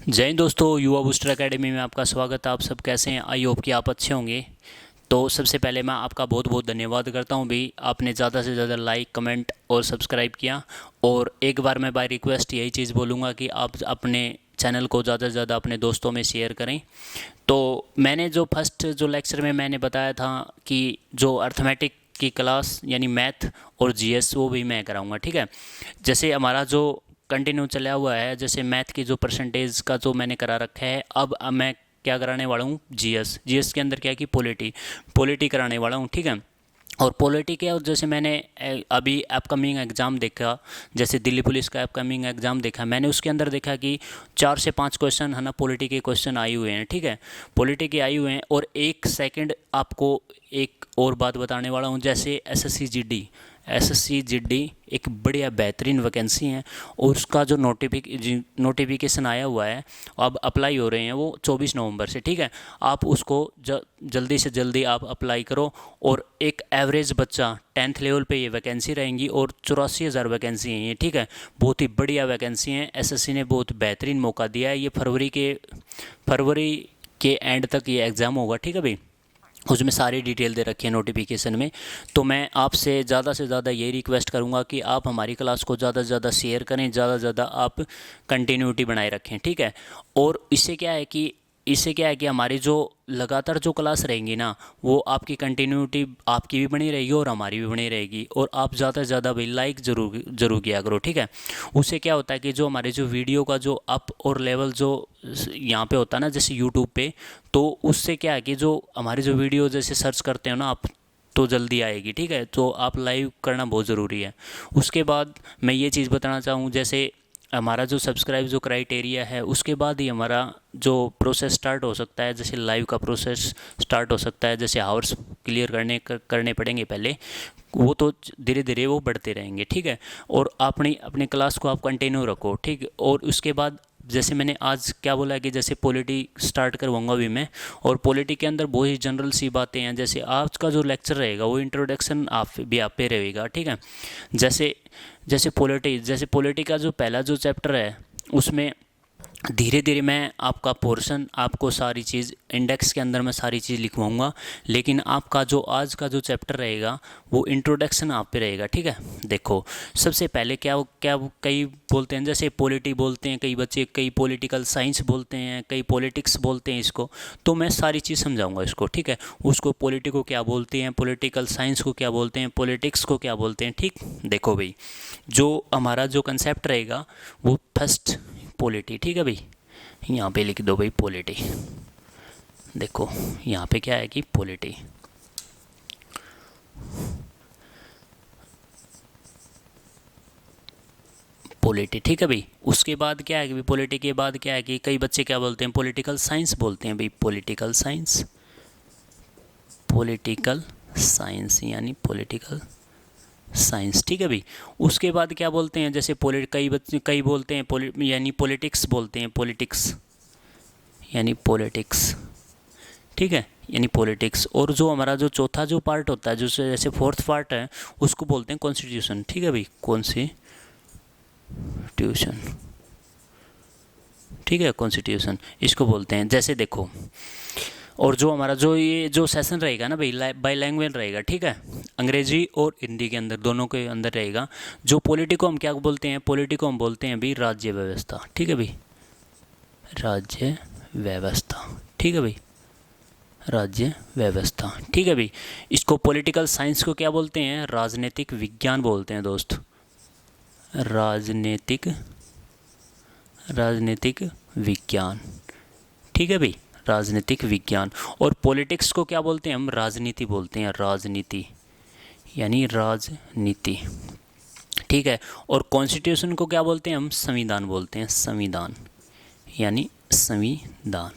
जय हिंद दोस्तों, युवा बूस्टर एकेडमी में आपका स्वागत है। आप सब कैसे हैं? आई होप कि आप अच्छे होंगे। तो सबसे पहले मैं आपका बहुत बहुत धन्यवाद करता हूं भी, आपने ज़्यादा से ज़्यादा लाइक, कमेंट और सब्सक्राइब किया। और एक बार मैं बाय रिक्वेस्ट यही चीज़ बोलूँगा कि आप अपने चैनल को ज़्यादा से ज़्यादा अपने दोस्तों में शेयर करें। तो मैंने जो फर्स्ट जो लेक्चर में मैंने बताया था कि जो अर्थमेटिक की क्लास यानी मैथ और जीएस वो भी मैं कराऊंगा, ठीक है। जैसे हमारा जो कंटिन्यू चला हुआ है, जैसे मैथ की जो परसेंटेज का जो मैंने करा रखा है, अब मैं क्या कराने वाला हूँ, जीएस। जीएस के अंदर क्या है कि पॉलिटी कराने वाला हूँ, ठीक है। और पॉलिटी के, और जैसे मैंने अभी अपकमिंग एग्ज़ाम देखा, जैसे दिल्ली पुलिस का अपकमिंग एग्ज़ाम देखा, मैंने उसके अंदर देखा कि 4 से 5 क्वेश्चन है ना पॉलिटी के क्वेश्चन आए हुए हैं, ठीक है। पॉलिटी के आए हुए हैं। और एक सेकंड आपको एक और बात बताने वाला हूँ, जैसे एसएससी जीडी एक बढ़िया बेहतरीन वैकेंसी है, और उसका जो नोटिफिकेशन आया हुआ है, अब अप्लाई हो रहे हैं वो 24 नवंबर से, ठीक है। आप उसको जल्दी से जल्दी आप अप्लाई करो। और एक एवरेज बच्चा 10th लेवल पे ये वैकेंसी रहेंगी, और 84,000 वैकेंसी हैं ये, ठीक है। बहुत ही बढ़िया वैकेंसी हैं। एसएससी ने बहुत बेहतरीन मौका दिया है। ये फरवरी के एंड तक ये एग्ज़ाम होगा, ठीक है भाई। उसमें सारी डिटेल दे रखी है नोटिफिकेशन में। तो मैं आपसे ज़्यादा यही रिक्वेस्ट करूँगा कि आप हमारी क्लास को ज़्यादा से ज़्यादा शेयर करें, ज़्यादा से ज़्यादा आप कंटिन्यूटी बनाए रखें, ठीक है। और इससे क्या है कि हमारी जो लगातार जो क्लास रहेंगी ना, वो आपकी कंटिन्यूटी आपकी भी बनी रहेगी और हमारी भी बनी रहेगी। और आप ज़्यादा से ज़्यादा भाई लाइक ज़रूर किया करो, ठीक है। उससे क्या होता है कि जो हमारे जो वीडियो का जो अप और लेवल जो यहाँ पे होता है ना, जैसे यूट्यूब पे, तो उससे क्या है कि जो हमारी जो वीडियो जैसे सर्च करते हो ना आप, तो जल्दी आएगी, ठीक है। तो आप लाइव करना बहुत ज़रूरी है। उसके बाद मैं ये चीज़ बताना चाहूँ, जैसे हमारा जो सब्सक्राइब जो क्राइटेरिया है, उसके बाद ही हमारा जो प्रोसेस स्टार्ट हो सकता है, जैसे लाइव का प्रोसेस स्टार्ट हो सकता है। जैसे आवर्स क्लियर करने पड़ेंगे पहले, वो तो धीरे धीरे वो बढ़ते रहेंगे, ठीक है। और अपनी क्लास को आप कंटिन्यू रखो, ठीक। और उसके बाद जैसे मैंने आज क्या बोला है कि जैसे पॉलिटी स्टार्ट करवाऊंगा भी मैं। और पॉलिटी के अंदर बहुत ही जनरल सी बातें हैं। जैसे आज का जो लेक्चर रहेगा वो इंट्रोडक्शन आप पे रहेगा, ठीक है। जैसे जैसे पॉलिटी का जो पहला जो चैप्टर है, उसमें धीरे धीरे मैं आपका पोर्शन, आपको सारी चीज़ इंडेक्स के अंदर मैं सारी चीज़ लिखवाऊंगा। लेकिन आपका जो आज का जो चैप्टर रहेगा वो इंट्रोडक्शन आप पे रहेगा, ठीक है। देखो, सबसे पहले क्या क्या कई बोलते हैं, जैसे पॉलिटी बोलते हैं कई बच्चे, कई पॉलिटिकल साइंस बोलते हैं, कई पॉलिटिक्स बोलते हैं इसको। तो मैं सारी चीज़ समझाऊंगा इसको, ठीक है। उसको पॉलिटी को क्या बोलते हैं, पॉलिटिकल साइंस को क्या बोलते हैं, पॉलिटिक्स को क्या बोलते हैं, ठीक। देखो भाई, जो हमारा जो कंसेप्ट रहेगा वो फर्स्ट पॉलिटी, ठीक है भाई। यहाँ पे लिख दो भाई पॉलिटी। देखो यहाँ पे क्या है कि पॉलिटी, ठीक है भाई। उसके बाद क्या है कि पॉलिटी के बाद क्या है कि कई बच्चे क्या बोलते हैं, पॉलिटिकल साइंस बोलते हैं भाई। पॉलिटिकल साइंस यानी पॉलिटिकल साइंस, ठीक है भाई। उसके बाद क्या बोलते हैं, जैसे कई बच्चे कई बोलते हैं यानी पॉलिटिक्स बोलते हैं, यानी पॉलिटिक्स, ठीक है, यानी पॉलिटिक्स। और जो हमारा जो चौथा जो पार्ट होता है, जो जैसे फोर्थ पार्ट है, उसको बोलते हैं कॉन्स्टिट्यूशन, ठीक है भाई। कॉन्स्टिट्यूशन, ठीक है, कॉन्स्टिट्यूशन इसको बोलते हैं। जैसे देखो, और जो हमारा जो ये जो सेशन रहेगा ना भाई, बाई लैंग्वेज रहेगा, ठीक है। अंग्रेजी और हिंदी के अंदर, दोनों के अंदर रहेगा। जो पॉलिटी को हम क्या बोलते हैं, पॉलिटी को हम बोलते हैं भाई राज्य व्यवस्था, ठीक है भाई। राज्य व्यवस्था, ठीक है भाई, राज्य व्यवस्था, ठीक है भाई। इसको पॉलिटिकल साइंस को क्या बोलते हैं, राजनीतिक विज्ञान बोलते हैं दोस्त। राजनीतिक विज्ञान, ठीक है भाई, राजनीतिक विज्ञान। और पॉलिटिक्स को क्या बोलते हैं हम, राजनीति बोलते हैं, राजनीति यानी राजनीति, ठीक है। और कॉन्स्टिट्यूशन को क्या बोलते हैं हम, संविधान बोलते हैं, संविधान यानी संविधान।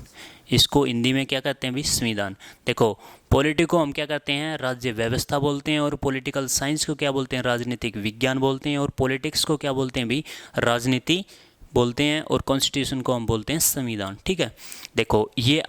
इसको हिंदी में क्या कहते हैं भाई, संविधान। देखो, पॉलिटी को हम क्या कहते हैं, राज्य व्यवस्था बोलते हैं। और पॉलिटिकल साइंस को क्या बोलते हैं, राजनीतिक विज्ञान बोलते हैं। और पॉलिटिक्स को क्या बोलते हैं भाई, राजनीति बोलते हैं। और कॉन्स्टिट्यूशन को हम बोलते हैं संविधान, ठीक है। देखो, ये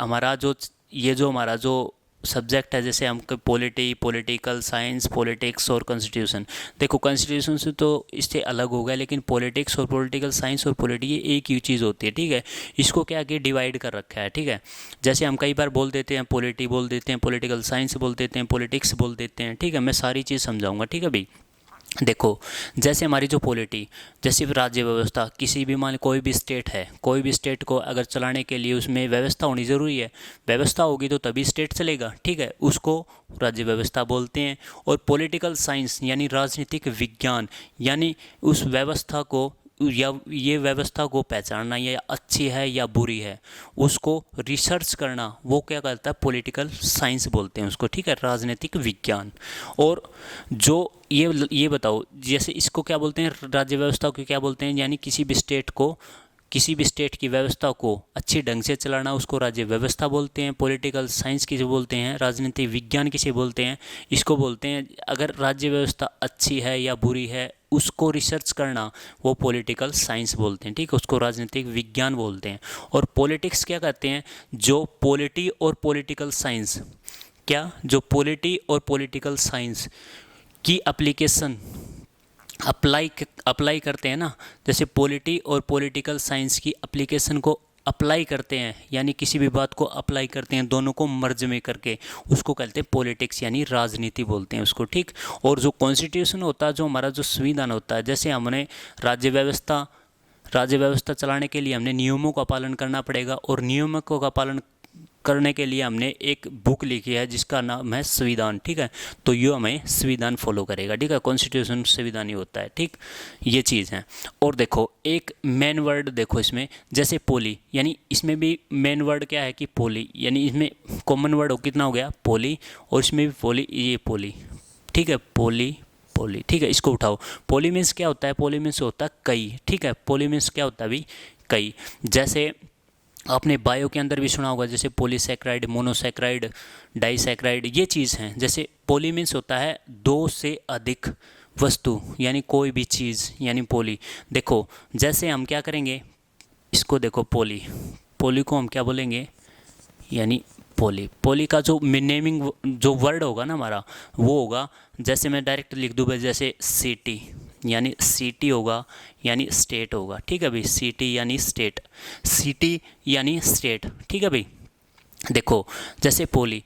जो हमारा जो सब्जेक्ट है, जैसे हम पॉलिटिकल साइंस, पॉलिटिक्स और कॉन्स्टिट्यूशन। देखो कॉन्स्टिट्यूशन से तो इससे अलग हो गया, लेकिन पॉलिटिक्स और पॉलिटिकल साइंस और पॉलिटी ये एक ही चीज़ होती है, ठीक है। इसको क्या कि डिवाइड कर रखा है, ठीक है। जैसे हम कई बार बोल देते हैं पॉलिटी बोल देते हैं, पॉलिटिकल साइंस बोल देते हैं, पॉलिटिक्स बोल देते हैं, ठीक है। मैं सारी चीज़ समझाऊंगा, ठीक है भाई। देखो जैसे हमारी जो पॉलिटी, जैसे राज्य व्यवस्था, किसी भी मान कोई भी स्टेट है, कोई भी स्टेट को अगर चलाने के लिए उसमें व्यवस्था होनी ज़रूरी है। व्यवस्था होगी तो तभी स्टेट चलेगा, ठीक है, उसको राज्य व्यवस्था बोलते हैं। और पॉलिटिकल साइंस यानी राजनीतिक विज्ञान, यानी उस व्यवस्था को या ये व्यवस्था को पहचानना, ये अच्छी है या बुरी है, उसको रिसर्च करना, वो क्या करता है, पॉलिटिकल साइंस बोलते हैं उसको, ठीक है, राजनीतिक विज्ञान। और जो ये बताओ, जैसे इसको क्या बोलते हैं, राज्य व्यवस्था को क्या बोलते हैं, यानी किसी भी स्टेट की व्यवस्था को अच्छी ढंग से चलाना, उसको राज्य व्यवस्था बोलते हैं। पॉलिटिकल साइंस किसे बोलते हैं, राजनीतिक विज्ञान किसे बोलते हैं, इसको बोलते हैं अगर राज्य व्यवस्था अच्छी है या बुरी है उसको रिसर्च करना, वो पॉलिटिकल साइंस बोलते हैं, ठीक है, उसको राजनीतिक विज्ञान बोलते हैं। और पॉलिटिक्स क्या कहते हैं, जो पॉलिटी और पॉलिटिकल साइंस, क्या जो पॉलिटी और पॉलिटिकल साइंस की एप्लीकेशन अप्लाई करते हैं ना, जैसे पॉलिटी और पॉलिटिकल साइंस की एप्लीकेशन को अप्लाई करते हैं, यानी किसी भी बात को अप्लाई करते हैं, दोनों को मर्ज में करके, उसको कहते हैं पॉलिटिक्स यानी राजनीति बोलते हैं उसको, ठीक। और जो कॉन्स्टिट्यूशन होता है, जो हमारा जो संविधान होता है, जैसे हमने राज्य व्यवस्था चलाने के लिए हमने नियमों का पालन करना पड़ेगा, और नियमों का पालन करने के लिए हमने एक बुक लिखी है जिसका नाम है संविधान, ठीक है। तो ये हमें संविधान फॉलो करेगा, ठीक है, कॉन्स्टिट्यूशन संविधान ही होता है, ठीक, ये चीज़ है। और देखो एक मेन वर्ड देखो इसमें, जैसे पोली, यानी इसमें भी मेन वर्ड क्या है कि पोली, यानी इसमें कॉमन वर्ड कितना हो गया, पोली, और इसमें भी पोली, ये पोली, ठीक है, पोली, ठीक है, इसको उठाओ। पोली मीन्स क्या होता है, पोली मीन्स होता है कई, ठीक है, पोली मीन्स क्या होता है अभी, कई। जैसे आपने बायो के अंदर भी सुना होगा, जैसे पॉलीसैकेराइड, मोनोसैकेराइड, डाइसैकेराइड, ये चीज़ हैं। जैसे पोली मीन्स होता है दो से अधिक वस्तु, यानी कोई भी चीज़, यानी पोली। देखो जैसे हम क्या करेंगे, इसको देखो पोली को हम क्या बोलेंगे, यानी पोली का जो नेमिंग जो वर्ड होगा ना हमारा, वो होगा, जैसे मैं डायरेक्ट लिख दूँ भाई, जैसे सिटी, यानी सिटी होगा, यानी स्टेट होगा, ठीक है भाई, सिटी यानी स्टेट, सिटी यानी स्टेट, ठीक है भाई। देखो जैसे पोली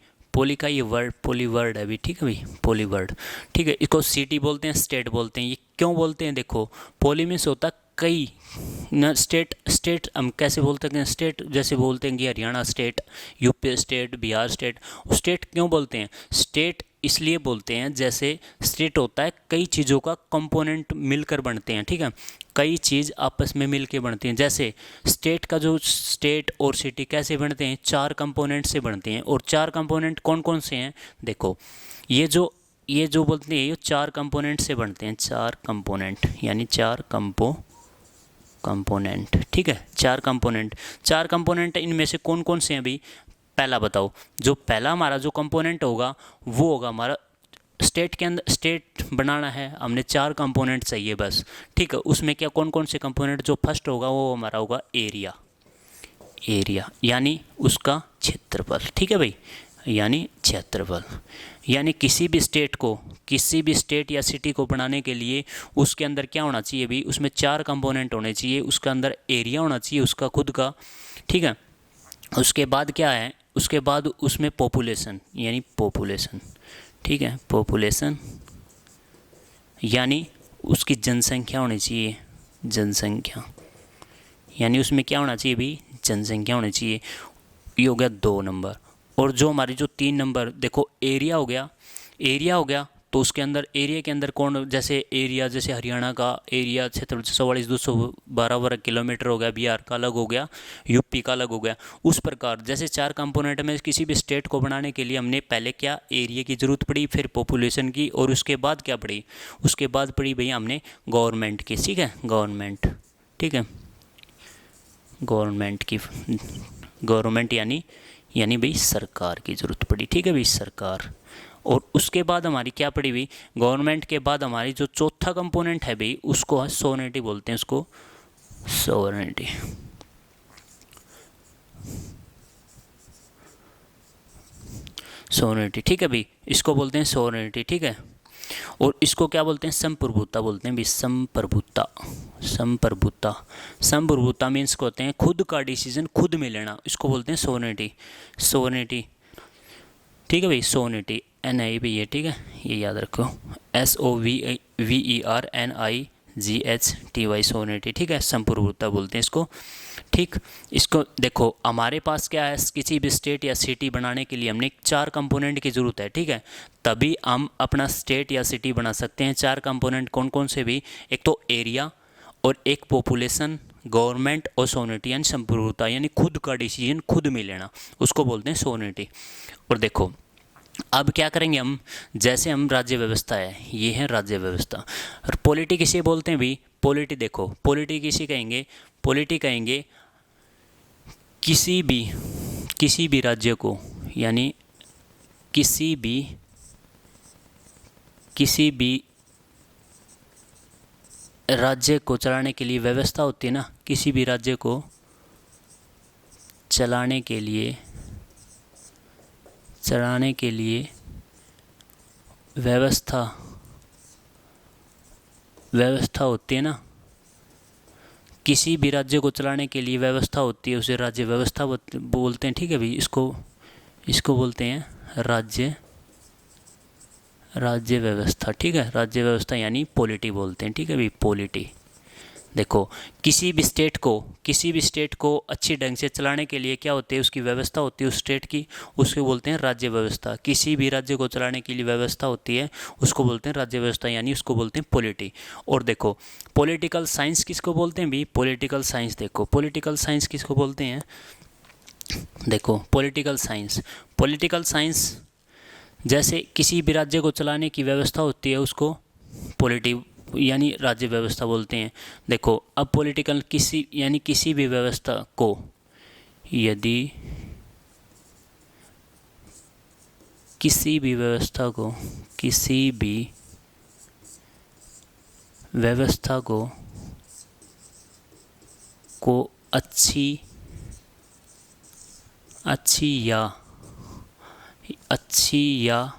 का ये पोली वर्ड है अभी, ठीक है भाई, पोली वर्ड, ठीक है, इसको सिटी बोलते हैं, स्टेट बोलते हैं। ये क्यों बोलते हैं, देखो पोली मीन्स होता है कई न, स्टेट हम कैसे बोलते हैं, स्टेट जैसे बोलते हैं कि Haryana state, UP state, Bihar state. State क्यों बोलते हैं, स्टेट इसलिए बोलते हैं, जैसे स्टेट होता है कई चीज़ों का कंपोनेंट मिलकर बनते हैं, ठीक है, कई चीज़ आपस में मिलकर बनती हैं। जैसे स्टेट का जो स्टेट और सिटी कैसे बनते हैं, चार कंपोनेंट से बनते हैं। और चार कंपोनेंट कौन कौन से हैं, देखो ये जो बोलते हैं, ये चार कंपोनेंट से बनते हैं, चार कंपोनेंट, यानी चार कंपोनेंट, ठीक है, चार कंपोनेंट इनमें से कौन कौन से हैं भाई, पहला बताओ, जो पहला हमारा जो कंपोनेंट होगा वो होगा हमारा, स्टेट के अंदर स्टेट बनाना है, हमने चार कंपोनेंट चाहिए बस, ठीक है। उसमें क्या कौन कौन से कंपोनेंट, जो फर्स्ट होगा वो हमारा होगा एरिया, यानी उसका क्षेत्रफल, ठीक है भाई, यानी क्षेत्रफल। यानी किसी भी स्टेट या सिटी को बनाने के लिए उसके अंदर क्या होना चाहिए भी, उसमें चार कंपोनेंट होने चाहिए, उसका अंदर एरिया होना चाहिए उसका खुद का, ठीक है। उसके बाद क्या है, उसके बाद उसमें पॉपुलेशन, यानी पॉपुलेशन, ठीक है, पॉपुलेशन यानी उसकी जनसंख्या होनी चाहिए, जनसंख्या, यानी उसमें क्या होना चाहिए भी, जनसंख्या होनी चाहिए। ये हो गया 2 नंबर। और जो हमारी जो 3 नंबर, देखो एरिया हो गया, तो उसके अंदर एरिया के अंदर कौन, जैसे एरिया, जैसे हरियाणा का एरिया क्षेत्र 44,212 वर्ग किलोमीटर हो गया, बिहार का अलग हो गया, यूपी का अलग हो गया। उस प्रकार जैसे चार कंपोनेंट में किसी भी स्टेट को बनाने के लिए हमने पहले क्या, एरिया की ज़रूरत पड़ी, फिर पॉपुलेशन की, और उसके बाद क्या पड़ी, उसके बाद पड़ी भैया हमने गवर्नमेंट की, ठीक है, गवर्नमेंट, ठीक है, गवर्नमेंट यानी भाई सरकार की ज़रूरत पड़ी, ठीक है भाई, सरकार। और उसके बाद हमारी क्या पड़ी भाई, गवर्नमेंट के बाद हमारी जो चौथा कंपोनेंट है भाई, उसको सोवरेनिटी बोलते हैं, उसको सोवरेनिटी, सोवरेनिटी, ठीक है भाई, इसको बोलते हैं सोवरेनिटी, ठीक है। और इसको क्या बोलते हैं, संप्रभुता बोलते हैं भाई, संप्रभुता। संप्रभुता, संप्रभुता मीन्स को होते हैं खुद का डिसीजन खुद में लेना, इसको बोलते हैं सोवरेनिटी। सोवरेनिटी, ठीक है भाई, सोवरेनिटी NI भी है, ठीक है, ये याद रखो, SOVERNIGHTY, सोवरेनिटी, ठीक है, संप्रभुता बोलते हैं इसको, ठीक। इसको देखो, हमारे पास क्या है, किसी भी स्टेट या सिटी बनाने के लिए हमने 4 कंपोनेंट की ज़रूरत है, ठीक है, तभी हम अपना स्टेट या सिटी बना सकते हैं। 4 कंपोनेंट कौन कौन से भी, एक तो एरिया और एक पॉपुलेशन, गवर्नमेंट और सोवरेनिटी यानी संप्रभुता, यानी खुद का डिसीजन खुद में लेना, उसको बोलते हैं सोवरेनिटी। और देखो अब क्या करेंगे हम, जैसे हम राज्य व्यवस्था है, ये है राज्य व्यवस्था। और पॉलिटी किसे बोलते हैं भाई, पॉलिटी देखो, पॉलिटी किसे कहेंगे, पॉलिटी कहेंगे किसी भी राज्य को, यानी किसी भी राज्य को चलाने के लिए व्यवस्था होती है ना, किसी भी राज्य को चलाने के लिए व्यवस्था होती है ना, किसी भी राज्य को चलाने के लिए व्यवस्था होती है, उसे राज्य व्यवस्था बोलते हैं, ठीक है भाई, इसको बोलते हैं राज्य व्यवस्था, ठीक है, राज्य व्यवस्था यानी पॉलिटी बोलते हैं, ठीक है भाई, पॉलिटी। देखो किसी भी स्टेट को अच्छी ढंग से चलाने के लिए क्या होती है, उसकी व्यवस्था होती है उस स्टेट की, उसको बोलते हैं राज्य व्यवस्था। किसी भी राज्य को चलाने के लिए व्यवस्था होती है, उसको बोलते हैं राज्य व्यवस्था, यानी उसको बोलते हैं पॉलिटी। और देखो पॉलिटिकल साइंस किसको बोलते हैं भी, पॉलिटिकल साइंस, देखो पॉलिटिकल साइंस किसको बोलते हैं, देखो पॉलिटिकल साइंस जैसे किसी भी राज्य को चलाने की व्यवस्था होती है, उसको पॉलिटी यानी राज्य व्यवस्था बोलते हैं। देखो अब पॉलिटिकल किसी भी व्यवस्था को, यदि किसी भी व्यवस्था को अच्छी या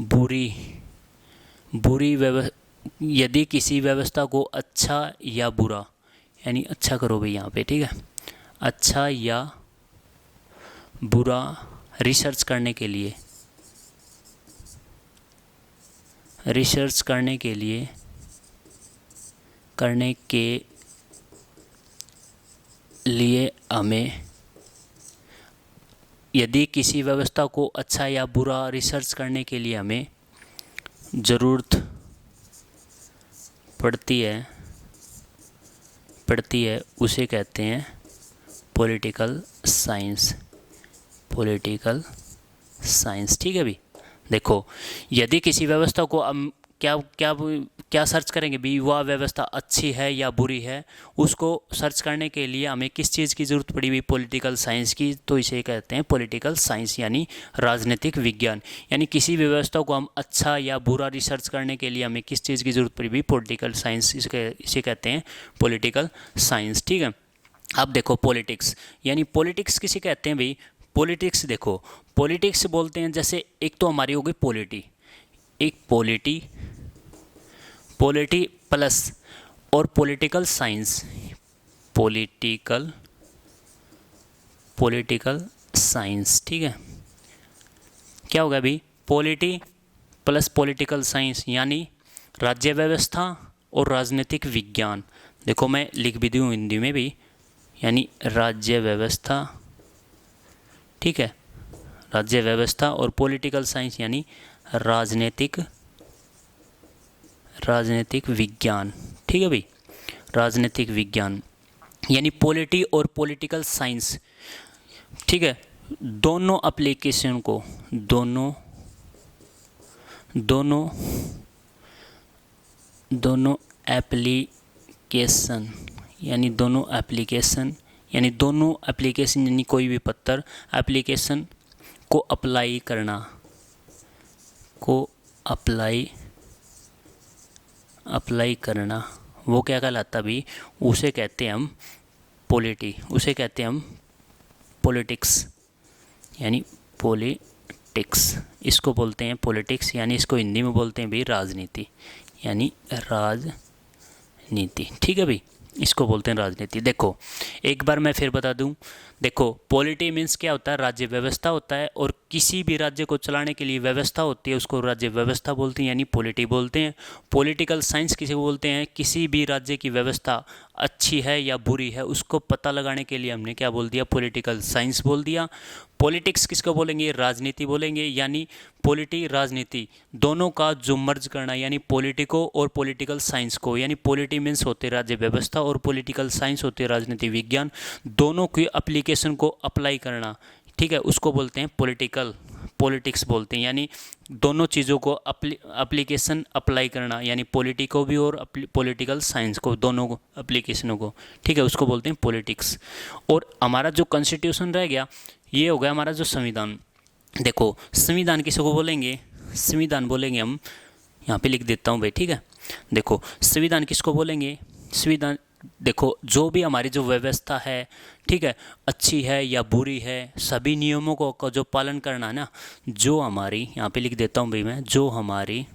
बुरी यदि किसी व्यवस्था को अच्छा या बुरा, यानी अच्छा करो भाई यहाँ पे, ठीक है, अच्छा या बुरा रिसर्च करने के लिए हमें, यदि किसी व्यवस्था को अच्छा या बुरा रिसर्च करने के लिए हमें ज़रूरत पड़ती है, उसे कहते हैं पॉलिटिकल साइंस, ठीक है भाई। देखो यदि किसी व्यवस्था को हम क्या सर्च करेंगे भी, वह व्यवस्था अच्छी है या बुरी है, उसको सर्च करने के लिए हमें किस चीज़ की ज़रूरत पड़ी हुई, पॉलिटिकल साइंस की, तो इसे कहते हैं पॉलिटिकल साइंस यानी राजनीतिक विज्ञान। यानी किसी भी व्यवस्था को हम अच्छा या बुरा रिसर्च करने के लिए हमें किस चीज़ की ज़रूरत पड़ी हुई, पॉलिटिकल साइंस, इसे कहते हैं पॉलिटिकल साइंस, ठीक है। अब देखो पॉलिटिक्स, यानी पॉलिटिक्स किसे कहते हैं भाई, पॉलिटिक्स देखो, पॉलिटिक्स बोलते हैं, जैसे एक तो हमारी हो गई पॉलिटी, एक पॉलिटी प्लस और पॉलिटिकल साइंस, पॉलिटिकल साइंस, ठीक है, क्या होगा भाई, पॉलिटी प्लस पॉलिटिकल साइंस यानी राज्य व्यवस्था और राजनीतिक विज्ञान। देखो मैं लिख भी दूँ हिंदी में भी, यानी राज्य व्यवस्था, ठीक है, राज्य व्यवस्था और पॉलिटिकल साइंस यानी राजनीतिक विज्ञान, ठीक है भाई, राजनीतिक विज्ञान यानी पॉलिटी और पॉलिटिकल साइंस, ठीक है, दोनों एप्लीकेशन को दोनों एप्लीकेशन यानी कोई भी पत्र एप्लीकेशन को अप्लाई करना, वो क्या कहलाता भी, उसे कहते हैं हम पॉलिटिक्स यानी पॉलिटिक्स, इसको बोलते हैं पॉलिटिक्स, यानी इसको हिंदी में बोलते हैं भाई राजनीति, यानी राजनीति। ठीक है भाई, इसको बोलते हैं राजनीति। देखो एक बार मैं फिर बता दूं, देखो पॉलिटी मीन्स क्या होता है, राज्य व्यवस्था होता है, और किसी भी राज्य को चलाने के लिए व्यवस्था होती है उसको राज्य व्यवस्था बोलते हैं, यानी पॉलिटी बोलते हैं। पॉलिटिकल साइंस किसे बोलते हैं, किसी भी राज्य की व्यवस्था अच्छी है या बुरी है उसको पता लगाने के लिए हमने क्या बोल दिया, पॉलिटिकल साइंस बोल दिया। पॉलिटिक्स किसको बोलेंगे, राजनीति बोलेंगे, यानी पॉलिटी राजनीति दोनों का जो मर्ज करना, यानी पॉलिटिको और पॉलिटिकल साइंस को, यानी पॉलिटी मीन्स होते राज्य व्यवस्था और पॉलिटिकल साइंस होते राजनीति विज्ञान, दोनों की एप्लीकेशन को अप्लाई करना, ठीक है, उसको बोलते हैं पॉलिटिक्स बोलते हैं, यानी दोनों चीज़ों को एप्लीकेशन अप्लाई करना, यानी पॉलिटिको भी और पॉलिटिकल साइंस को, दोनों को एप्लीकेशनों को, ठीक है, उसको बोलते हैं पॉलिटिक्स। और हमारा जो कॉन्स्टिट्यूशन रह गया ये हो गया हमारा जो संविधान। देखो संविधान किसको बोलेंगे, संविधान बोलेंगे हम, यहाँ पे लिख देता हूँ भाई, ठीक है। देखो संविधान किसको बोलेंगे, संविधान देखो जो भी हमारी जो व्यवस्था है, ठीक है, अच्छी है या बुरी है, सभी नियमों को जो पालन करना है ना, जो हमारी, यहाँ पे लिख देता हूँ भाई मैं, जो हमारी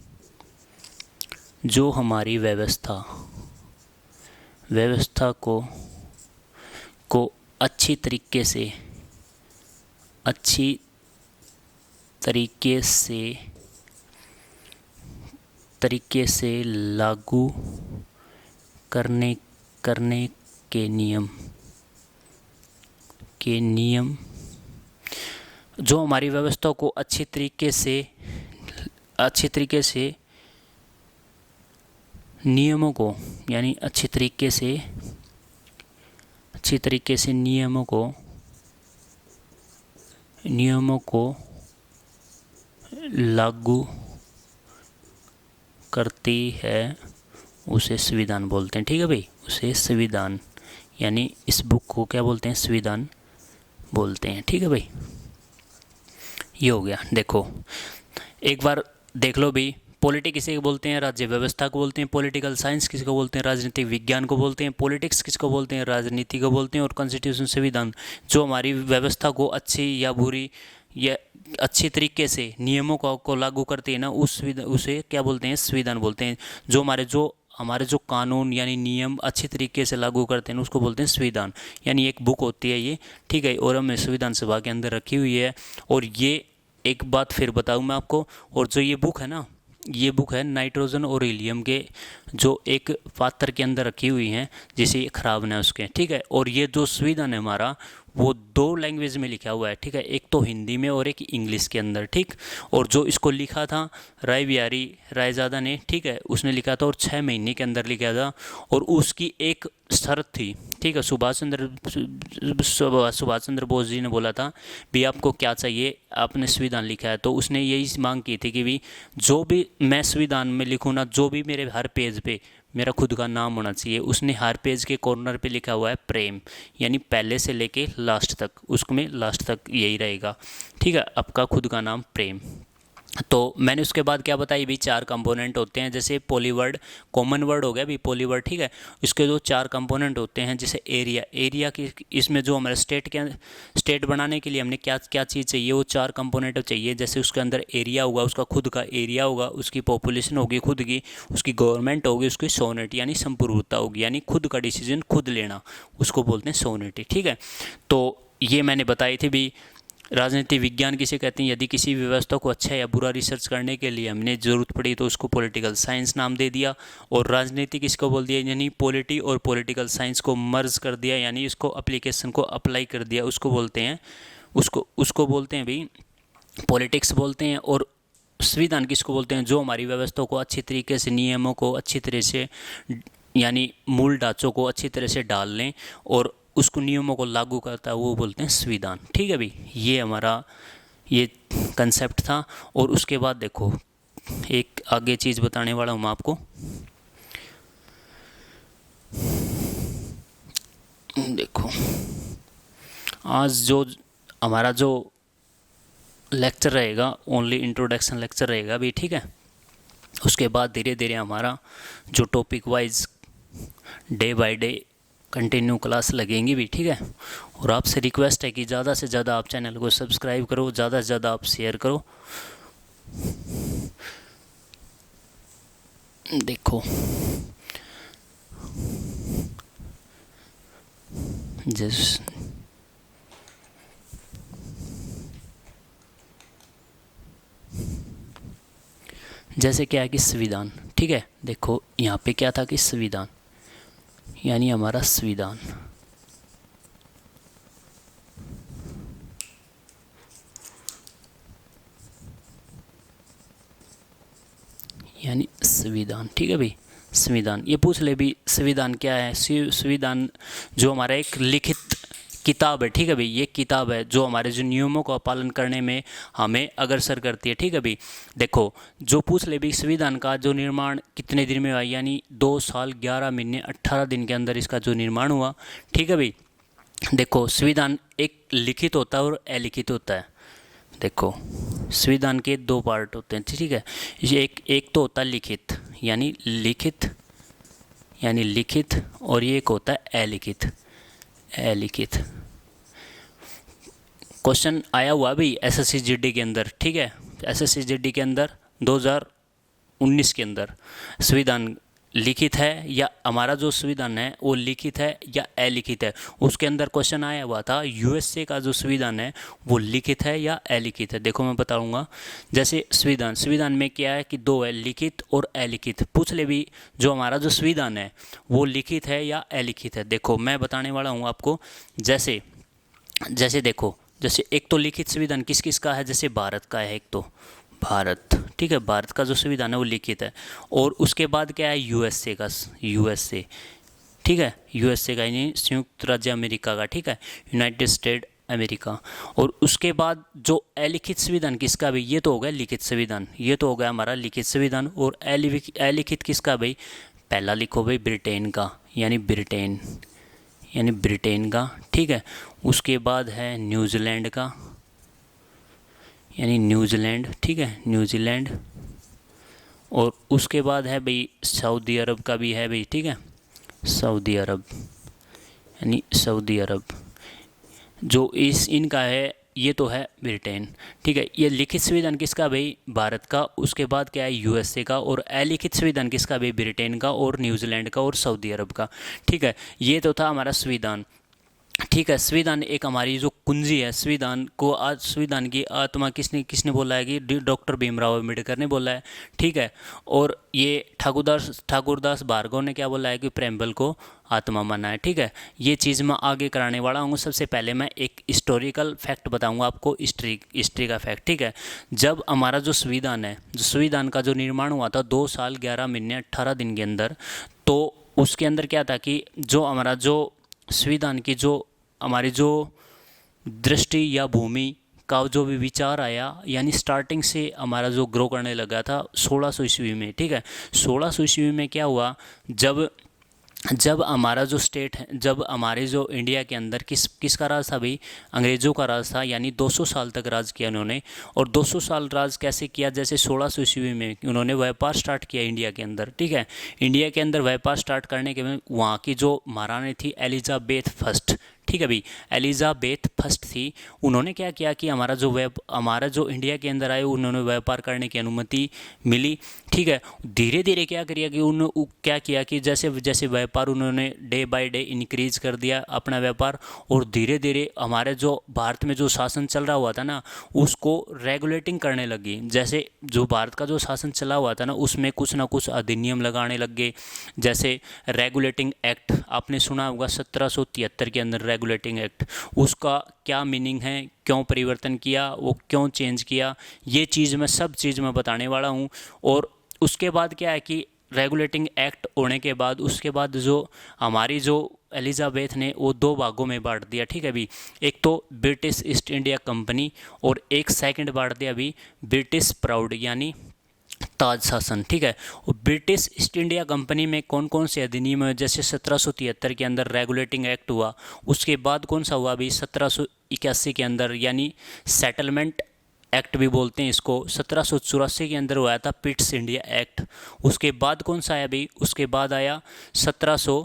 व्यवस्था को अच्छी तरीके से लागू करने के नियम जो हमारी व्यवस्था को अच्छी तरीके से नियमों को, यानी अच्छी तरीके से नियमों को लागू करती है उसे संविधान बोलते हैं। ठीक है भाई, उसे संविधान, यानी इस बुक को क्या बोलते हैं, संविधान बोलते हैं। ठीक है भाई, ये हो गया। देखो एक बार देख लो भाई, पॉलिटी किसे बोलते हैं, राज्य व्यवस्था को बोलते हैं। पॉलिटिकल साइंस किसको बोलते हैं, राजनीतिक विज्ञान को बोलते हैं। पॉलिटिक्स किसको बोलते हैं, राजनीति को बोलते हैं। और कॉन्स्टिट्यूशन, संविधान, जो हमारी व्यवस्था को अच्छी या बुरी या अच्छी तरीके से नियमों को लागू करती है ना, उसे क्या बोलते हैं, संविधान बोलते हैं। जो हमारे जो कानून यानी नियम अच्छी तरीके से लागू करते हैं उसको बोलते हैं संविधान। यानी एक बुक होती है ये, ठीक है, और हमें संविधान सभा के अंदर रखी हुई है। और ये एक बात फिर बताऊं मैं आपको, और जो ये बुक है ना, ये बुक है नाइट्रोजन और हीलियम के जो एक पात्र के अंदर रखी हुई हैं, जिसे ये खराब ना उसके। ठीक है, और ये जो संविधान है हमारा वो 2 लैंग्वेज में लिखा हुआ है। ठीक है, एक तो हिंदी में और एक इंग्लिश के अंदर। ठीक, और जो इसको लिखा था राय बिहारी रायजादा ने, ठीक है, उसने लिखा था और 6 महीने के अंदर लिखा था। और उसकी एक शर्त थी, ठीक है, सुभाष चंद्र बोस जी ने बोला था भी आपको क्या चाहिए, आपने संविधान लिखा है, तो उसने यही मांग की थी कि भी जो भी मैं संविधान में लिखूँ ना, जो भी मेरे हर पेज पे मेरा खुद का नाम होना चाहिए। उसने हर पेज के कॉर्नर पे लिखा हुआ है प्रेम, यानी पहले से लेके लास्ट तक, उसमें लास्ट तक यही रहेगा। ठीक है, आपका खुद का नाम प्रेम। तो मैंने उसके बाद क्या बताई भी, 4 कंपोनेंट होते हैं। जैसे पॉलीवर्ड, कॉमन वर्ड हो गया भी पॉलीवर्ड। ठीक है, इसके जो 4 कंपोनेंट होते हैं, जैसे एरिया की, इसमें जो हमारे स्टेट बनाने के लिए हमने क्या क्या चीज़ चाहिए, वो 4 कंपोनेंट चाहिए। जैसे उसके अंदर एरिया होगा, उसका खुद का एरिया होगा, उसकी पॉपुलेशन होगी खुद की, उसकी गवर्नमेंट होगी, उसकी सोवरेनिटी यानी संप्रभुता होगी, यानी खुद का डिसीजन खुद लेना, उसको बोलते हैं सोवरेनिटी। ठीक है, तो ये मैंने बताई थी भी। राजनीति विज्ञान किसे कहते हैं, यदि किसी व्यवस्था को अच्छा या बुरा रिसर्च करने के लिए हमने ज़रूरत पड़ी तो उसको पॉलिटिकल साइंस नाम दे दिया। और राजनीति किसको बोल दिया, यानी पॉलिटी और पॉलिटिकल साइंस को मर्ज कर दिया, यानी इसको एप्लीकेशन को अप्लाई कर दिया, उसको बोलते हैं भाई पॉलिटिक्स बोलते हैं। और संविधान किसको बोलते हैं, जो हमारी व्यवस्था को अच्छी तरीके से, नियमों को अच्छी तरह से, यानी मूल ढांचों को अच्छी तरह से डाल लें और उसको नियमों को लागू करता है, वो बोलते हैं संविधान। ठीक है भाई, ये हमारा ये कंसेप्ट था। और उसके बाद देखो एक आगे चीज़ बताने वाला हूँ मैं आपको। देखो आज जो हमारा जो लेक्चर रहेगा, ओनली इंट्रोडक्शन लेक्चर रहेगा भी। ठीक है, उसके बाद धीरे धीरे हमारा जो topic wise day by day continue class लगेंगी भी, ठीक है। और आपसे रिक्वेस्ट है कि ज़्यादा से ज़्यादा आप चैनल को सब्सक्राइब करो, ज़्यादा से ज़्यादा आप शेयर करो। देखो जैसे क्या है कि संविधान, ठीक है। देखो यहाँ पे क्या था कि संविधान यानी हमारा संविधान, यानी संविधान, ठीक है भाई। संविधान ये पूछ ले भी संविधान क्या है। संविधान जो हमारा एक लिखित किताब है, ठीक है भाई। ये किताब है जो हमारे जो नियमों का पालन करने में हमें अग्रसर करती है, ठीक है भाई। देखो जो पूछ ले भी संविधान का जो निर्माण कितने दिन में हुआ, यानी 2 साल 11 महीने 18 दिन के अंदर इसका जो निर्माण हुआ, ठीक है भाई। देखो संविधान एक लिखित होता है और अलिखित होता है। देखो संविधान के 2 पार्ट होते हैं, ठीक है। ये एक तो होता है लिखित यानी लिखित और ये एक होता है अलिखित। क्वेश्चन आया हुआ भी एसएससी के अंदर, ठीक है। एसएससी के अंदर 2019 के अंदर संविधान लिखित है या हमारा जो संविधान है वो लिखित है या अलिखित है, उसके अंदर क्वेश्चन आया हुआ था। यूएसए का जो संविधान है वो लिखित है या अलिखित है। देखो मैं बताऊंगा। जैसे संविधान में क्या है कि 2 है, लिखित और अलिखित। पूछ ले भी जो हमारा जो संविधान है वो लिखित है या अलिखित है। देखो मैं बताने वाला हूँ आपको। जैसे देखो, जैसे एक तो लिखित संविधान किस किस का है, जैसे भारत का है एक तो भारत, ठीक है। भारत का जो संविधान है वो लिखित है। और उसके बाद क्या है यूएसए, ठीक है। यूएसए का यानी संयुक्त राज्य अमेरिका का, ठीक है, यूनाइटेड स्टेट अमेरिका। और उसके बाद जो अलिखित संविधान किसका भाई, ये तो हो गया लिखित संविधान, ये तो हो गया हमारा लिखित संविधान। और अलिखित किसका भाई, पहला लिखो भाई ब्रिटेन का, यानी ब्रिटेन का, ठीक है। उसके बाद है न्यूजीलैंड का, यानी न्यूजीलैंड, ठीक है, न्यूजीलैंड। और उसके बाद है भाई सऊदी अरब का भी है भाई, ठीक है, सऊदी अरब, यानी सऊदी अरब। जो इनका है ये तो है ब्रिटेन, ठीक है। ये लिखित संविधान किसका भाई, भारत का। उसके बाद क्या है यूएसए का। और अलिखित संविधान किसका भाई, ब्रिटेन का और न्यूजीलैंड का और सऊदी अरब का, ठीक है। ये तो था हमारा संविधान, ठीक है। संविधान एक हमारी जो कुंजी है, संविधान को आज संविधान की आत्मा किसने बोला है कि डॉक्टर भीमराव अम्बेडकर ने बोला है, ठीक है। और ये ठाकुरदास भार्गव ने क्या बोला है कि प्रेमबल को आत्मा माना है, ठीक है। ये चीज़ मैं आगे कराने वाला हूँ। सबसे पहले मैं एक हिस्टोरिकल फैक्ट बताऊँगा आपको, हिस्ट्री का फैक्ट, ठीक है। जब हमारा जो संविधान का जो निर्माण हुआ था 2 साल 11 महीने 18 दिन के अंदर, तो उसके अंदर क्या था कि जो हमारा जो संविधान की जो हमारी जो दृष्टि या भूमि का जो भी विचार आया, यानी स्टार्टिंग से हमारा जो ग्रो करने लगा था 1600 ईस्वी में, ठीक है। 1600 ईस्वी में क्या हुआ, जब हमारा जो स्टेट है, जब हमारे जो इंडिया के अंदर किसका राज था भाई, अंग्रेज़ों का राज था। यानी 200 साल तक राज किया उन्होंने। और 200 साल राज कैसे किया, जैसे 1600 ईस्वी में उन्होंने व्यापार स्टार्ट किया इंडिया के अंदर, ठीक है। इंडिया के अंदर व्यापार स्टार्ट करने के बाद वहाँ की जो महारानी थी एलिजाबेथ फर्स्ट, ठीक है भाई, एलिजाबेथ फर्स्ट थी। उन्होंने क्या किया कि हमारा जो इंडिया के अंदर आए, उन्होंने व्यापार करने की अनुमति मिली, ठीक है। धीरे धीरे क्या किया कि जैसे जैसे व्यापार उन्होंने डे बाय डे इंक्रीज कर दिया अपना व्यापार। और धीरे धीरे हमारे जो भारत में जो शासन चल रहा हुआ था ना, उसको रेगुलेटिंग करने लगी। जैसे जो भारत का जो शासन चला हुआ था ना, उसमें कुछ ना कुछ अधिनियम लगाने लग गए। जैसे रेगुलेटिंग एक्ट आपने सुना होगा 1773 के अंदर रेगुलेटिंग एक्ट, उसका क्या मीनिंग है, क्यों परिवर्तन किया, वो क्यों चेंज किया, ये सब चीज़ मैं बताने वाला हूँ। और उसके बाद क्या है कि रेगुलेटिंग एक्ट होने के बाद उसके बाद जो हमारी जो एलिजाबेथ ने वो 2 भागों में बांट दिया, ठीक है अभी। एक तो ब्रिटिश ईस्ट इंडिया कंपनी और एक सेकंड बांट दिया अभी ब्रिटिश प्राउड यानी ताज शासन, ठीक है। और ब्रिटिश ईस्ट इंडिया कंपनी में कौन कौन से अधिनियम है, जैसे 1773 के अंदर रेगुलेटिंग एक्ट हुआ। उसके बाद कौन सा हुआ अभी 1781 के अंदर, यानी सेटलमेंट एक्ट भी बोलते हैं इसको। 1784 के अंदर हुआ था पिट्स इंडिया एक्ट। उसके बाद कौन सा आया भाई, उसके बाद आया 1700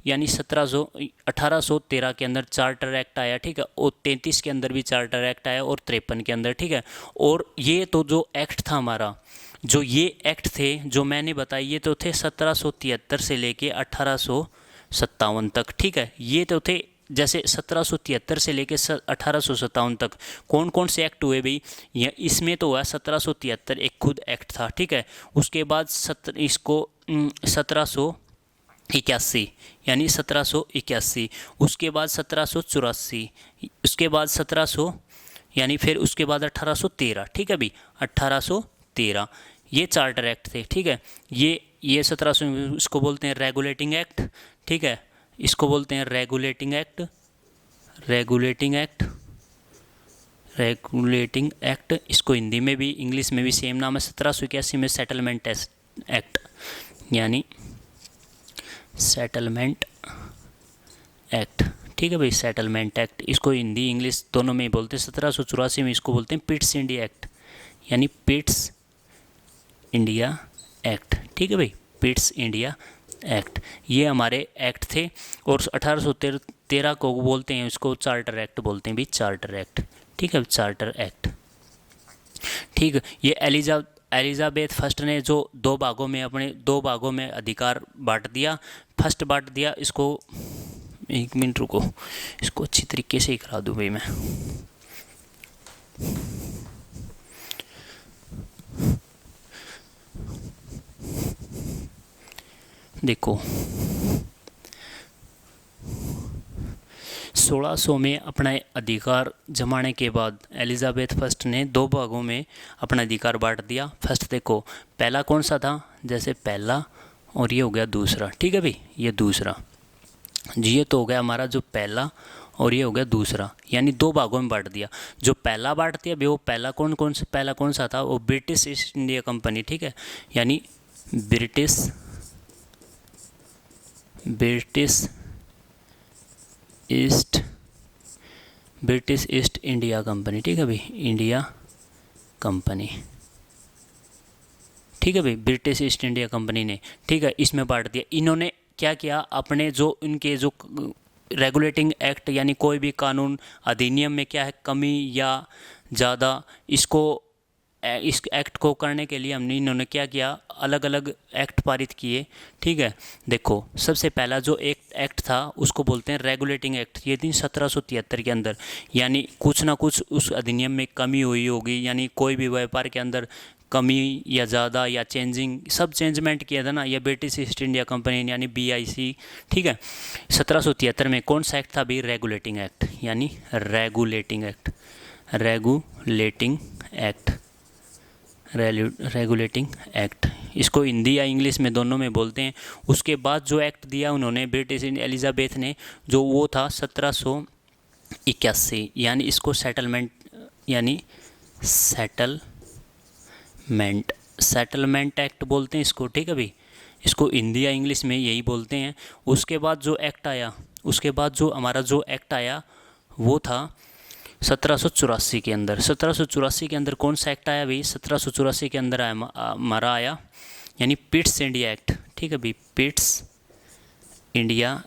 यानी 1813 के अंदर चार्टर एक्ट आया, ठीक है, और 33 के अंदर भी चार्टर एक्ट आया और 53 के अंदर, ठीक है। और ये तो जो एक्ट था हमारा, जो ये एक्ट थे जो मैंने बताई, ये तो थे 1773 से लेके 1857 तक, ठीक है। ये तो थे जैसे 1773 से लेके 1857 तक कौन कौन से एक्ट हुए भाई, ये इसमें तो हुआ 1773 एक खुद एक्ट था, ठीक है। उसके बाद 1781 यानी 1781, उसके बाद 1784, उसके बाद 1700 यानी फिर उसके बाद 1813, ठीक है भाई, 1813 ये चार्टर एक्ट थे, ठीक है। ये 1700 इसको बोलते हैं रेगुलेटिंग एक्ट, ठीक है, इसको बोलते हैं regulating act, regulating act, regulating act. इसको हिंदी में भी इंग्लिश में भी सेम नाम है। 1781 में सेटलमेंट एक्ट यानी सेटलमेंट एक्ट, ठीक है भाई, सेटलमेंट एक्ट, इसको हिंदी इंग्लिश दोनों में ही बोलते हैं। 1784 में इसको बोलते हैं पिट्स इंडिया एक्ट यानी पिट्स इंडिया एक्ट, ठीक है भाई, पिट्स इंडिया एक्ट। ये हमारे एक्ट थे। और 1813 को बोलते हैं, इसको चार्टर एक्ट बोलते हैं भी, चार्टर एक्ट, ठीक है, चार्टर एक्ट, ठीक है। ये एलिजाबेथ फर्स्ट ने जो दो भागों में अधिकार बांट दिया, फर्स्ट बांट दिया इसको, एक मिनट रुको, इसको अच्छी तरीके से ही करा दूँ भाई मैं। देखो 1600 में अपना अधिकार जमाने के बाद एलिजाबेथ फर्स्ट ने दो भागों में अपना अधिकार बांट दिया। फर्स्ट देखो पहला कौन सा था, जैसे पहला और ये हो गया दूसरा, ठीक है भाई, ये दूसरा, ये तो हो गया हमारा जो पहला और ये हो गया दूसरा, यानी दो भागों में बांट दिया। जो पहला बांट दिया भाई वो पहला कौन सा था, वो ब्रिटिश ईस्ट इंडिया कंपनी, ठीक है, यानी ब्रिटिश ईस्ट इंडिया कंपनी, ठीक है भाई, इंडिया कंपनी, ठीक है भाई, ब्रिटिश ईस्ट इंडिया कंपनी ने, ठीक है, इसमें बांट दिया। इन्होंने क्या किया, अपने जो इनके जो रेगुलेटिंग एक्ट यानी कोई भी कानून अधिनियम में क्या है कमी या ज़्यादा, इस एक्ट को करने के लिए इन्होंने क्या किया, अलग अलग एक्ट पारित किए, ठीक है। देखो सबसे पहला जो एक एक्ट था उसको बोलते हैं रेगुलेटिंग एक्ट, ये थी 1773 के अंदर, यानी कुछ ना कुछ उस अधिनियम में कमी हुई होगी, यानी कोई भी व्यापार के अंदर कमी या ज़्यादा या चेंजिंग, सब चेंजमेंट किया था ना, ये ब्रिटिश ईस्ट इंडिया कंपनी यानी BIC, ठीक है। 1773 में कौन सा एक्ट था भाई, रेगुलेटिंग एक्ट, यानी regulating act, regulating act, regulating act, इसको हिंदी या इंग्लिश में दोनों में बोलते हैं। उसके बाद जो एक्ट दिया उन्होंने ब्रिटिश एलिजाबेथ ने, जो वो था 1781, यानी इसको सेटलमेंट यानी सेटलमेंट एक्ट बोलते हैं इसको, ठीक है भाई, इसको हिंदी या इंग्लिश में यही बोलते हैं। उसके बाद जो एक्ट आया, उसके बाद जो हमारा जो एक्ट आया वो था 1784 के अंदर। 1784 के अंदर कौन सा एक्ट आया भाई, 1784 के अंदर हमारा आया यानी पिट्स इंडिया एक्ट, ठीक है भाई, पिट्स इंडिया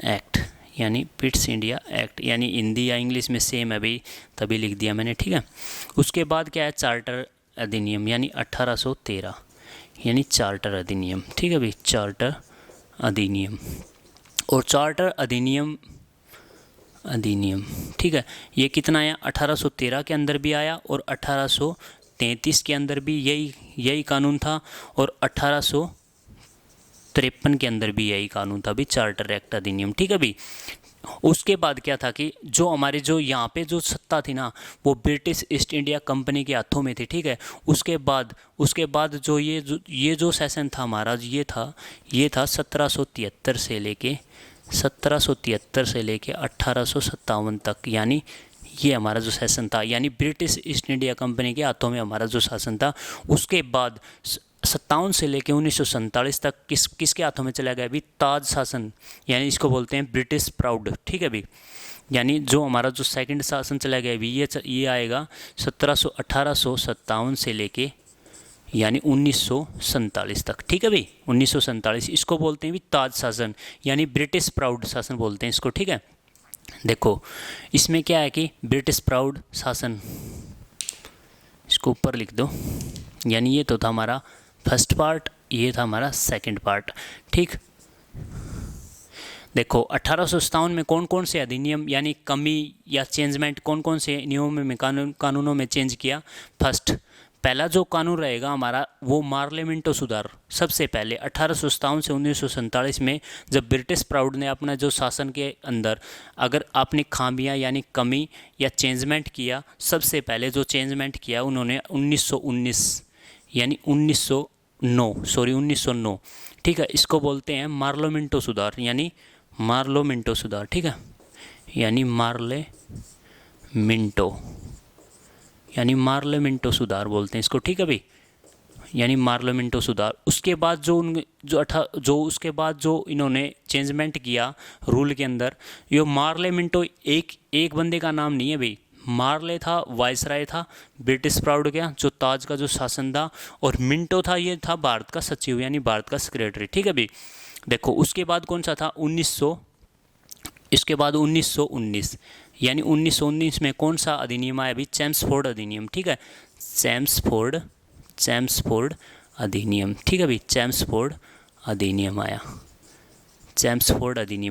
एक्ट, यानी पिट्स इंडिया एक्ट, यानी हिंदी या इंग्लिश में सेम है भाई, तभी लिख दिया मैंने, ठीक है। उसके बाद क्या है, चार्टर अधिनियम यानी 1813, यानी चार्टर अधिनियम, ठीक है भाई, चार्टर अधिनियम। और चार्टर अधिनियम, ठीक है, ये कितना आया, 1813 के अंदर भी आया और 1833 के अंदर भी यही कानून था, और 1853 के अंदर भी यही कानून था भी, चार्टर एक्ट अधिनियम, ठीक है भाई। उसके बाद क्या था कि जो हमारे जो यहाँ पे जो सत्ता थी ना वो ब्रिटिश ईस्ट इंडिया कंपनी के हाथों में थी, ठीक है। उसके बाद जो ये जो सेशन था हमारा, ये था 1773 से लेके 1857 तक, यानी ये हमारा जो शासन था, यानी ब्रिटिश ईस्ट इंडिया कंपनी के हाथों में हमारा जो शासन था। उसके बाद 57 से लेके 1947 तक किसके हाथों में चला गया अभी, ताज शासन, यानी इसको बोलते हैं ब्रिटिश प्राउड, ठीक है भाई, यानी जो हमारा जो सेकंड शासन चला गया अभी ये आएगा 1857 से लेके यानी 1947 तक। ठीक है भाई, 1947 इसको बोलते हैं भी ताज शासन, यानी ब्रिटिश प्राउड शासन बोलते हैं इसको। ठीक है, देखो इसमें क्या है कि ब्रिटिश प्राउड शासन, इसको ऊपर लिख दो, यानी ये तो था हमारा फर्स्ट पार्ट, ये था हमारा सेकंड पार्ट। ठीक, देखो 1857 में कौन कौन से अधिनियम यानी कमी या चेंजमेंट, कौन कौन से नियमों में कानूनों में चेंज किया। फर्स्ट, पहला जो कानून रहेगा हमारा वो मार्लियामेंटो सुधार। सबसे पहले 1857 से 1947 में जब ब्रिटिश प्राउड ने अपना जो शासन के अंदर अगर आपने खामियां यानी कमी या चेंजमेंट किया, सबसे पहले जो चेंजमेंट किया उन्होंने 1919 यानी 1909। ठीक है, इसको बोलते हैं मार्लियामेंटो सुधार, यानी मार्लियामेंटो सुधार। ठीक है, यानी मार्लियामेंटो सुधार बोलते हैं इसको। ठीक है भाई, यानी मार्लियामेंटो सुधार। उसके बाद उसके बाद जो इन्होंने चेंजमेंट किया रूल के अंदर, ये मार्लियामेंटो एक बंदे का नाम नहीं है भाई। मार्ले था वायसराय था ब्रिटिश प्राउड का, जो ताज का जो शासन था, और मिंटो था, ये था भारत का सचिव यानी भारत का सेक्रेटरी। ठीक है भाई, देखो उसके बाद कौन सा था, इसके बाद 1919 यानी 1919 में कौन सा अधिनियम आया अभी, चैम्सफोर्ड अधिनियम। ठीक है, चैम्सफोर्ड अधिनियम। ठीक है भाई, चैम्सफोर्ड अधिनियम आया, चैम्सफोर्ड अधिनियम